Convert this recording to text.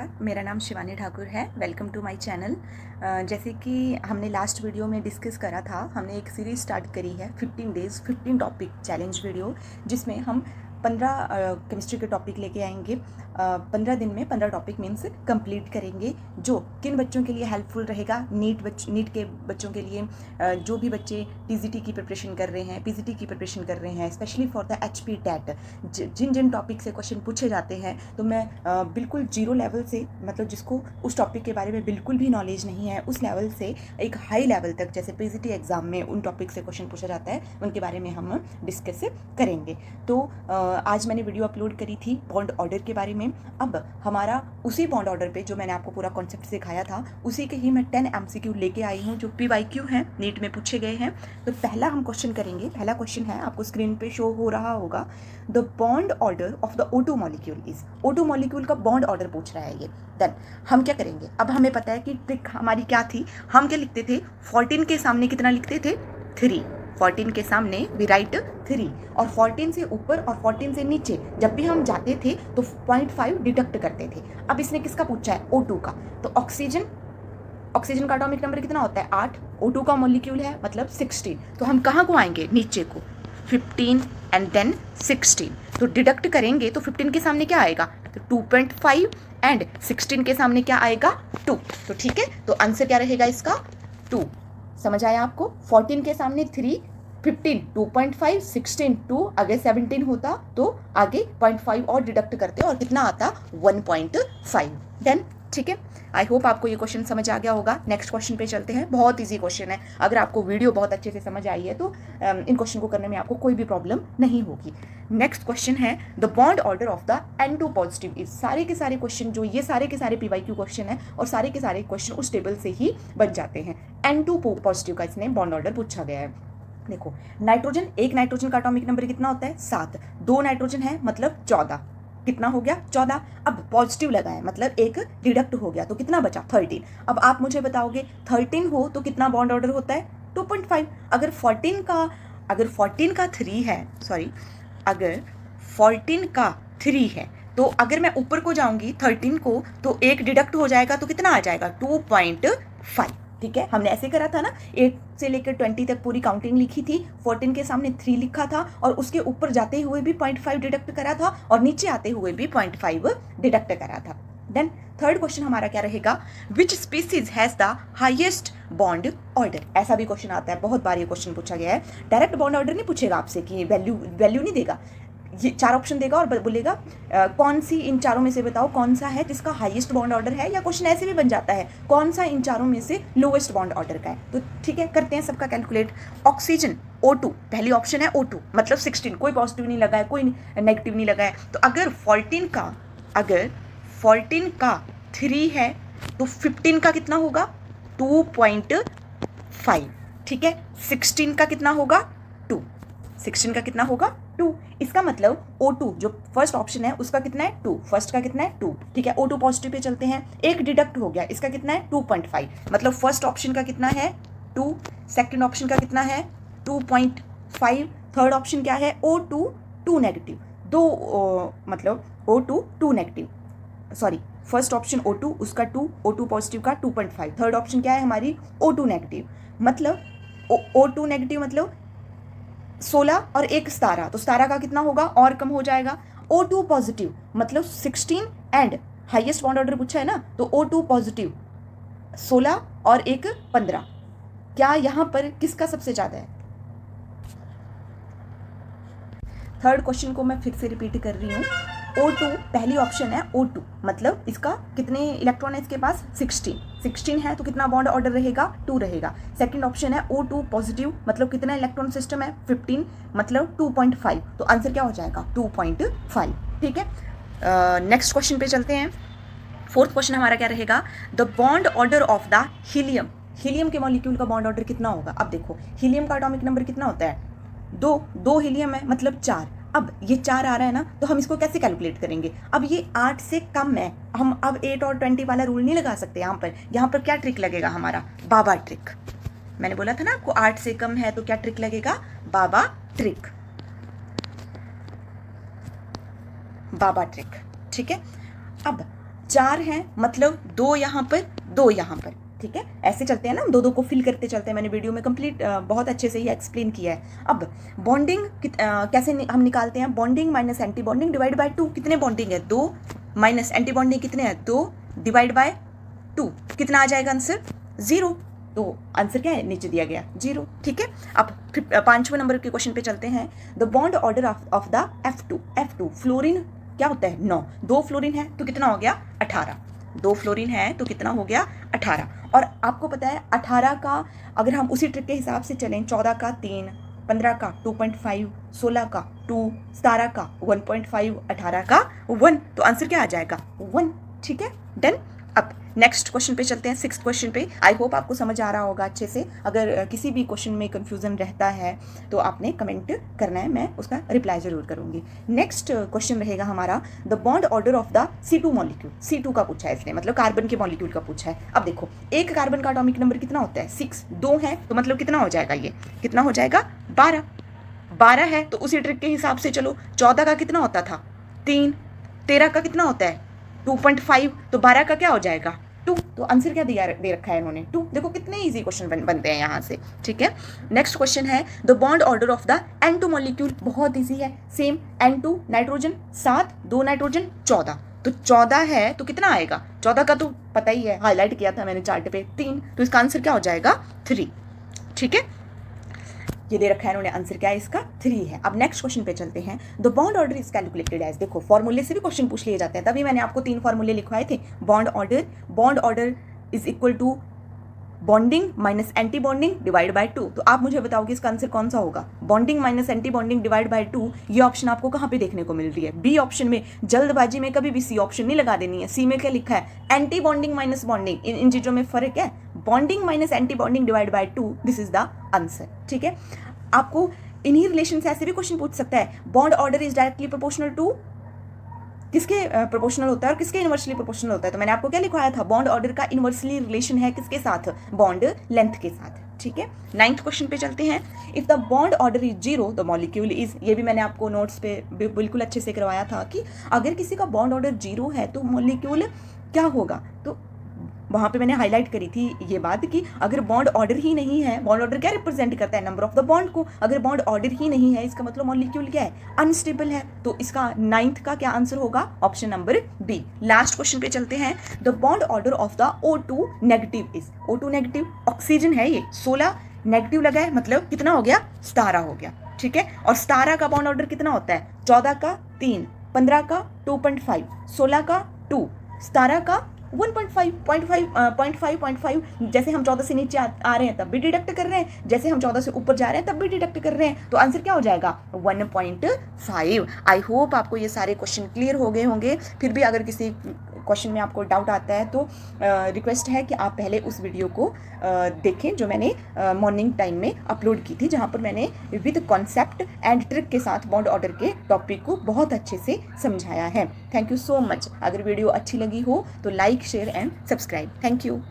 नमस्कार, मेरा नाम शिवानी ठाकुर है। Welcome to my channel. जैसे कि हमने लास्ट वीडियो में डिस्कस करा था, हमने एक सीरीज़ स्टार्ट करी है 15 डेज़ 15 टॉपिक चैलेंज वीडियो, जिसमें हम 15 केमिस्ट्री के टॉपिक लेके आएंगे। 15 दिन में 15 टॉपिक मीन्स कंप्लीट करेंगे, जो किन बच्चों के लिए हेल्पफुल रहेगा। नीट के बच्चों के लिए, जो भी बच्चे टीजीटी की प्रिपरेशन कर रहे हैं, पीजीटी की प्रिपरेशन कर रहे हैं, specially for the HP TET, जिन जिन टॉपिक से क्वेश्चन पूछे जाते हैं, तो मैं बिल्कुल जीरो लेवल से, मतलब जिसको उस टॉपिक के बारे में बिल्कुल भी नॉलेज नहीं है, उस लेवल से एक हाई लेवल तक, जैसे पीजीटी एग्जाम में उन टॉपिक से क्वेश्चन पूछा जाता है, उनके बारे में हम डिस्कस करेंगे। तो आज मैंने वीडियो अपलोड करी थी बॉन्ड ऑर्डर के बारे में। अब हमारा उसी बॉन्ड ऑर्डर पे जो मैंने आपको पूरा कॉन्सेप्ट सिखाया था, उसी के ही मैं 10 MCQ लेके आई हूँ, जो PYQ हैं, नीट में पूछे गए हैं। तो पहला हम क्वेश्चन करेंगे। पहला क्वेश्चन है, आपको स्क्रीन पे शो हो रहा होगा, the bond order of the O2 molecule is. O2 molecule का बॉन्ड ऑर्डर पूछ रहा है ये। देन हम क्या करेंगे, अब हमें पता है कि ट्रिक हमारी क्या थी। हम क्या लिखते थे, 14 के सामने कितना लिखते थे, 3। 14 के सामने वी राइट 3, और 14 से ऊपर और 14 से नीचे जब भी हम जाते थे तो 0.5 डिडक्ट करते थे। अब इसने किसका पूछा है, O2 का। तो ऑक्सीजन का एटॉमिक नंबर कितना होता है, 8। O2 का मॉलिक्यूल है मतलब 16। तो हम कहाँ को आएंगे, नीचे को, 15 एंड देन 16। तो डिडक्ट करेंगे तो 15 के सामने क्या आएगा, तो 2.5 एंड 16 के सामने क्या आएगा, 2। तो ठीक है, तो आंसर क्या रहेगा इसका, 2। समझ आया आपको। 14 के सामने 3, 15 2.5, 16 2, अगर 17 होता तो आगे 0.5 और डिडक्ट करते और कितना आता, 1.5। देन ठीक है, आई होप आपको ये क्वेश्चन समझ आ गया होगा। नेक्स्ट क्वेश्चन पे चलते हैं। बहुत इजी क्वेश्चन है, अगर आपको वीडियो बहुत अच्छे से समझ आई है तो इन क्वेश्चन को करने में आपको कोई भी प्रॉब्लम नहीं होगी। नेक्स्ट क्वेश्चन है, the bond order of the N2 positive is. सारे के सारे क्वेश्चन, जो ये सारे के सारे PYQ क्वेश्चन है, और सारे के सारे क्वेश्चन उस टेबल से ही बन जाते हैं। N2 पॉजिटिव का इसने बॉन्ड ऑर्डर पूछा गया है। देखो, नाइट्रोजन, एक नाइट्रोजन का एटॉमिक नंबर कितना होता है, 7। 2 नाइट्रोजन है मतलब 14। कितना हो गया, 14। अब पॉजिटिव लगा है मतलब एक डिडक्ट हो गया, तो कितना बचा, 13। अब आप मुझे बताओगे 13 हो तो कितना बॉन्ड ऑर्डर होता है, 2.5। अगर 14 का 3 है, सॉरी, अगर 14 का 3 है, तो अगर मैं ऊपर को जाऊंगी 13 को, तो एक डिडक्ट हो जाएगा, तो कितना आ जाएगा, 2.5। ठीक है, हमने ऐसे करा था ना, 8 से लेकर 20 तक पूरी काउंटिंग लिखी थी, 14 के सामने 3 लिखा था, और उसके ऊपर जाते हुए भी 0.5 डिडक्ट करा था, और नीचे आते हुए भी 0.5 डिडक्ट करा था। देन थर्ड क्वेश्चन हमारा क्या रहेगा, which species has the highest bond order. ऐसा भी क्वेश्चन आता है, बहुत बार ये क्वेश्चन पूछा गया है। डायरेक्ट बॉन्ड ऑर्डर नहीं पूछेगा आपसे कि वैल्यू नहीं देगा, ये 4 ऑप्शन देगा और बोलेगा कौन सी इन चारों में से बताओ कौन सा है जिसका हाईएस्ट बॉन्ड ऑर्डर है, या क्वेश्चन ऐसे भी बन जाता है, कौन सा इन चारों में से लोवेस्ट बॉन्ड ऑर्डर का है। तो ठीक है, करते हैं सबका कैलकुलेट। ऑक्सीजन O2, पहली ऑप्शन है O2 मतलब 16, कोई पॉजिटिव नहीं लगा है, कोई नेगेटिव नहीं लगा है। तो अगर 14 का 3 है तो 15 का कितना होगा, 2.5। ठीक है, 16 का कितना होगा, 2। 16 का कितना होगा, 2। इसका मतलब O2 जो फर्स्ट ऑप्शन है उसका कितना है, 2। फर्स्ट का कितना है, 2। ठीक है, O2 पॉजिटिव पे चलते हैं। एक डिडक्ट हो गया, इसका कितना है, 2.5। मतलब फर्स्ट ऑप्शन का कितना है, 2। सेकंड ऑप्शन का कितना है, 2.5। थर्ड ऑप्शन क्या है, O2 2 नेगेटिव, मतलब O2 2 negative, sorry, first option O2 उसका 2, O2 पॉजिटिव का 2.5। थर्ड ऑप्शन क्या है हमारी, O2 नेगेटिव, मतलब O2 नेगेटिव मतलब 16 और 1 17, तो 17 का कितना होगा, और कम हो जाएगा। O2 पॉजिटिव मतलब 16 एंड हाईएस्ट बॉन्ड ऑर्डर पूछा है ना, तो O2 पॉजिटिव 16 और 1 15। क्या यहाँ पर किसका सबसे ज़्यादा है। थर्ड क्वेश्चन को मैं फिर से रिपीट कर रही हूँ। O2 पहली ऑप्शन है, O2 मतलब इसका कितने इलेक्ट्रॉन है इसके पास, 16 है, तो कितना बॉन्ड ऑर्डर रहेगा, 2 रहेगा। सेकंड ऑप्शन है O2 पॉजिटिव मतलब कितना इलेक्ट्रॉन सिस्टम है, 15 मतलब 2.5, तो आंसर क्या हो जाएगा, 2.5। ठीक है, नेक्स्ट क्वेश्चन पे चलते हैं। फोर्थ क्वेश्चन हमारा क्या रहेगा, the bond order of the helium. Helium के मॉलिक्यूल का बॉन्ड ऑर्डर कितना होगा। अब देखो, हीलियम का एटॉमिक नंबर कितना होता है, 2 हीलियम है मतलब 4। अब ये 4 आ रहा है ना, तो हम इसको कैसे कैलकुलेट करेंगे। अब ये 8 से कम है, हम अब 8 और 20 वाला रूल नहीं लगा सकते। यहाँ पर क्या ट्रिक लगेगा हमारा, बाबा ट्रिक। मैंने बोला था ना आपको 8 से कम है तो क्या ट्रिक लगेगा, बाबा ट्रिक। ठीक है, अब 4 हैं मतलब 2 यहाँ पर 2 यहाँ पर, ठीक है। ऐसे चलते हैं ना, दो दो को फिल करते चलते हैं। मैंने वीडियो में कंप्लीट बहुत अच्छे से ही एक्सप्लेन किया है। अब बॉन्डिंग कैसे हम निकालते हैं? Bonding minus anti bonding divide by 2। कितने बॉन्डिंग है? 2 माइनस एंटी बॉन्डिंग कितने हैं? 2 डिवाइड बाय 2। कितना आ जाएगा आंसर? 0। तो आंसर क्या है? नीचे दिया गया 0, ठीक है। अब 5वें नंबर के क्वेश्चन पे चलते हैं। The bond order of the F2 fluorine क्या होता है? 9। 2 फ्लोरीन है तो कितना हो गया? 18। 2 फ्लोरीन है तो कितना हो गया? 18। और आपको पता है 18 का अगर हम उसी ट्रिक के हिसाब से चलें, 14 का 3, 15 का 2.5, 16 का 2, 17 का 1.5, 18 का 1, तो आंसर क्या आ जाएगा? 1, ठीक है, डन। अब नेक्स्ट क्वेश्चन पे चलते हैं, 6th क्वेश्चन पे। आई होप आपको समझ आ रहा होगा अच्छे से। अगर किसी भी क्वेश्चन में कंफ्यूजन रहता है तो आपने कमेंट करना है, मैं उसका रिप्लाई जरूर करूंगी। नेक्स्ट क्वेश्चन रहेगा हमारा the bond order of the C2 molecule. C2 का पूछा है इसने, मतलब कार्बन के मॉलिक्यूल का पूछा है। अब देखो, एक कार्बन का एटॉमिक नंबर कितना होता है? 6। 2 है तो मतलब कितना हो जाएगा? ये कितना हो जाएगा? 12। 12 है तो उसी ट्रिक के हिसाब से चलो, 14 का कितना होता था? 3। 13 का कितना होता है? 2.5। तो 12 का क्या हो जाएगा? 2। तो आंसर क्या दे रखा है इन्होंने? 2। देखो कितने इजी क्वेश्चन बनते हैं यहाँ से, ठीक है। नेक्स्ट क्वेश्चन है the bond order of the N2 molecule. बहुत इजी है, सेम। N2 nitrogen 7, 2 nitrogen 14। तो 14 है तो कितना आएगा? 14 का तो पता ही है, हाईलाइट किया था मैंने चार्ट पे, 3। तो इसका आंसर क्या हो जाएगा? 3, ठीक है। ये दे रखा है इन्होंने, आंसर क्या है इसका? 3 है। अब नेक्स्ट क्वेश्चन पे चलते हैं। The bond order is calculated as, देखो फॉर्मूले से भी क्वेश्चन पूछ लिए जाते हैं, तभी मैंने आपको 3 फॉर्मूले लिखवाए थे। Bond order is equal to bonding minus anti bonding divide by 2। तो आप मुझे बताओ कि इसका आंसर कौन सा होगा? Bonding minus anti bonding divide by 2, ये ऑप्शन आपको कहाँ पे देखने को मिल रही है? बी ऑप्शन में। जल्दबाजी में कभी भी सी ऑप्शन नहीं लगा देनी है। सी में क्या लिखा है? Anti bonding minus bonding. इन चीजों में फर्क है। Bonding minus anti bonding divide by 2, this is the answer, ठीक है। आपको इन्हीं रिलेशन से ऐसे भी क्वेश्चन पूछ सकता है, bond order is directly proportional to, किसके प्रोपोर्शनल होता है और किसके इनवर्सली प्रोपोर्शनल होता है? तो मैंने आपको क्या लिखवाया था? बॉन्ड ऑर्डर का इनवर्सली रिलेशन है किसके साथ? बॉन्ड लेंथ के साथ, ठीक है। 9th क्वेश्चन पे चलते हैं। If the bond order is 0 the molecule is, ये भी मैंने आपको नोट्स पे बिल्कुल अच्छे से करवाया था कि अगर किसी का बॉन्ड ऑर्डर 0 है तो मॉलिक्यूल क्या होगा। तो वहाँ पे मैंने हाईलाइट करी थी ये बात कि अगर बॉन्ड ऑर्डर ही नहीं है, बॉन्ड ऑर्डर क्या रिप्रेजेंट करता है? नंबर ऑफ द बॉन्ड को। अगर बॉन्ड ऑर्डर ही नहीं है इसका मतलब मॉलिक्यूल क्या है? अनस्टेबल है। तो इसका 9th का क्या आंसर होगा? Option number B. Last question पे चलते हैं। The bond order of the O2 negative is, O2 negative oxygen है ये, 16 नेगेटिव लगा है मतलब कितना हो गया? 17 हो गया, ठीक है। और 17 का बॉन्ड ऑर्डर कितना होता है? 14 का 3, 15 का 2.5, 16 का 2, 17 का 1.5, 0.5. जैसे हम 14 से नीचे आ रहे हैं तब भी डिडक्ट कर रहे हैं, जैसे हम 14 से ऊपर जा रहे हैं तब भी डिडक्ट कर रहे हैं। तो आंसर क्या हो जाएगा? 1.5। आई होप आपको ये सारे क्वेश्चन क्लियर हो गए होंगे। फिर भी अगर किसी क्वेश्चन में आपको डाउट आता है तो रिक्वेस्ट है कि आप पहले उस वीडियो को देखें जो मैंने मॉर्निंग टाइम में अपलोड की थी, जहाँ पर मैंने विद कॉन्सेप्ट एंड ट्रिक के साथ बॉन्ड ऑर्डर के टॉपिक को बहुत अच्छे से समझाया है। Thank you so much. अगर वीडियो अच्छी लगी हो तो like, share and subscribe. Thank you.